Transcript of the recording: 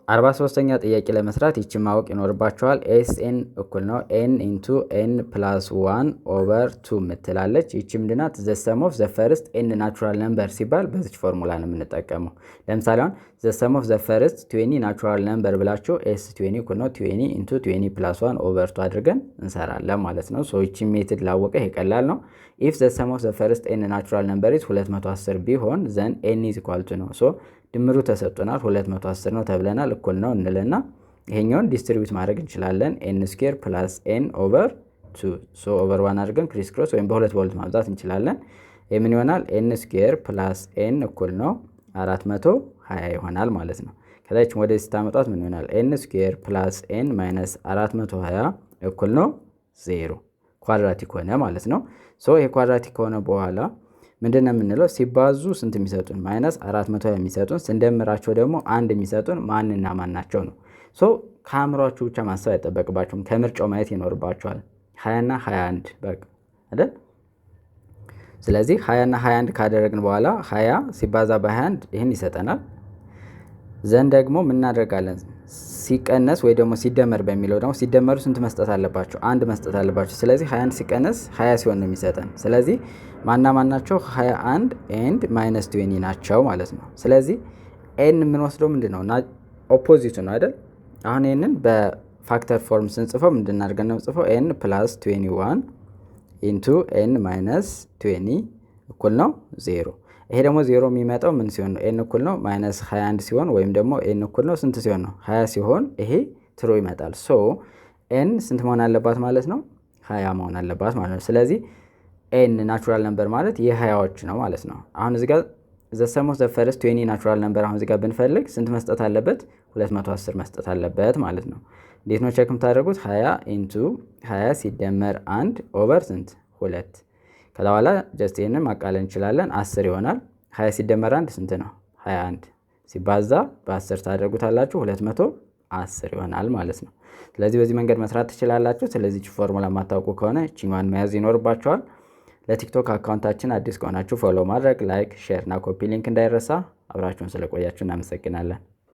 43ኛ ጥያቄ ለመስራት ይችን ማወቅ ይኖርባቸዋል። ኤስኤን እኩል ነው ኤን ኢንቱ ኤን ፕላስ 1 ኦቨር 2 ምትላለች። ይቺ ምንድናት? ዘ ሰም ኦፍ ዘ ፈርስት ኤን ናቹራል ነምበር ሲባል በዚች ፎርሙላ ነው የምንጠቀመው። ለምሳሌ አሁን ዘ ሰም ኦፍ ዘ ፈርስት 20 ናቹራል ነምበር ብላችሁ ኤስ 20 እኩል ነው 20 ኢንቱ 20 ፕላስ 1 ኦቨር 2 አድርገን እንሰራለን ማለት ነው። ሶ ይቺ ሜትድ ላወቀ ይሄ ቀላል ነው። ኢፍ ዘ ሰም ኦፍ ዘ ፈርስት ኤን ናቹራል ነምበር ኢዝ 210 ቢሆን ዘን ኤን ኢዝ ኢኳል ቱ ነው። ሶ ድምሩ ተሰጥቶናል 210 ነው ተብለናል። እኩል ነው እንልና ይሄኛውን ዲስትሪቢዩት ማድረግ እንችላለን። ኤን ስኩዌር ፕላስ ኤን ኦቨር 2 ሶ ኦቨር 1 አድርገን ክሪስ ክሮስ ወይም በሁለት በሁለት ማብዛት እንችላለን። ይሄ ምን ይሆናል? ኤን ስኩዌር ፕላስ ኤን እኩል ነው 420 ይሆናል ማለት ነው። ከዛች ወደዚህ ስታመጣት ምን ይሆናል? ኤን ስኩዌር ፕላስ ኤን ማይነስ 420 እኩል ነው 0 ኳድራቲክ ሆነ ማለት ነው። ሶ ይሄ ኳድራቲክ ከሆነ በኋላ ምንድነው የምንለው? ሲባዙ ስንት የሚሰጡን? ማይነስ 420 የሚሰጡን፣ ስንደምራቸው ደግሞ አንድ የሚሰጡን ማንና ማን ናቸው ነው። ሶ ከአእምሯችሁ ብቻ ማሰብ አይጠበቅባችሁም፣ ከምርጫው ማየት ይኖርባችኋል። 20 እና 21 በቃ አይደል? ስለዚህ 20 እና 21 ካደረግን በኋላ 20 ሲባዛ በ21 ይህን ይሰጠናል። ዘንድ ደግሞ ምን እናደርጋለን? ሲቀነስ ወይ ደግሞ ሲደመር በሚለው ደግሞ ሲደመሩ ስንት መስጠት አለባቸው? አንድ መስጠት አለባቸው። ስለዚህ 21 ሲቀነስ 20 ሲሆን ነው የሚሰጠን። ስለዚህ ማና ማናቸው? 21 ኤንድ ማይነስ 20 ናቸው ማለት ነው። ስለዚህ ኤን የምንወስደው ምንድን ነው? ኦፖዚቱ ነው አይደል? አሁን ይህንን በፋክተር ፎርም ስንጽፈው ምንድን አድርገን ነው ጽፈው? ኤን ፕላስ 21 ኢንቱ ኤን ማይነስ 20 እኩል ነው 0። ይሄ ደግሞ 0 የሚመጣው ምን ሲሆን ነው? ኤን እኩል ነው ማይነስ 21 ሲሆን ወይም ደግሞ ኤን እኩል ነው ስንት ሲሆን ነው? 20 ሲሆን ይሄ ትሩ ይመጣል። ሶ ኤን ስንት መሆን አለባት ማለት ነው? 20 መሆን አለባት ማለት ነው። ስለዚህ ኤን ናቹራል ነምበር ማለት የ20ዎች ነው ማለት ነው። አሁን እዚህ ጋር ዘ ሰም ኦፍ ዘ ፈርስት 20 ናቹራል ነምበር አሁን እዚህ ጋር ብንፈልግ ስንት መስጠት አለበት? 210 መስጠት አለበት ማለት ነው። እንዴት ነው ቼክ የምታደርጉት? 20 ኢንቱ 20 ሲደመር 1 ኦቨር ስንት? 2 ከዛ በኋላ ጀስት ይህንን ማቃለል እንችላለን። 10 ይሆናል። 20 ሲደመር 1 ስንት ነው? 21 ሲባዛ በ10 ታደርጉታላችሁ 210 ይሆናል ማለት ነው። ስለዚህ በዚህ መንገድ መስራት ትችላላችሁ። ስለዚህ ፎርሙላ የማታውቁ ከሆነ እቺኛዋን መያዝ ይኖርባችኋል። ለቲክቶክ አካውንታችን አዲስ ከሆናችሁ ፎሎ ማድረግ፣ ላይክ፣ ሼር እና ኮፒ ሊንክ እንዳይረሳ። አብራችሁን ስለቆያችሁ እናመሰግናለን።